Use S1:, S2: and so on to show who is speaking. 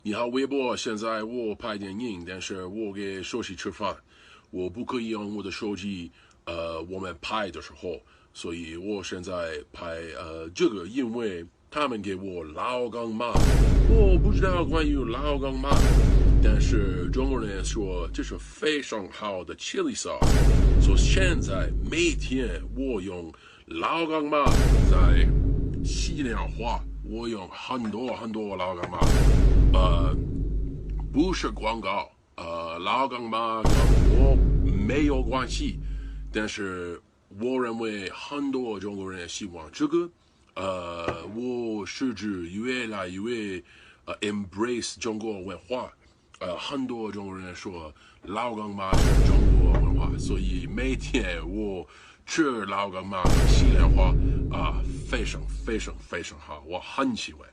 S1: 你好，微博。现在我拍电影，但是我给手机吃饭，我不可以用我的手机。我们拍的时候，所以我现在拍这个，因为他们给我老干妈，我不知道关于老干妈，但是中国人说这是非常好的 chili sauce，所以现在每天我用老干妈在西凉话，我用很多很多老干妈。不是广告，老干妈跟我没有关系，但是我认为很多中国人喜欢这个，我试着越来越embrace 中国文化，很多中国人说老干妈是中国文化，所以每天我吃老干妈的西凉话非常非常非常好，我很喜欢。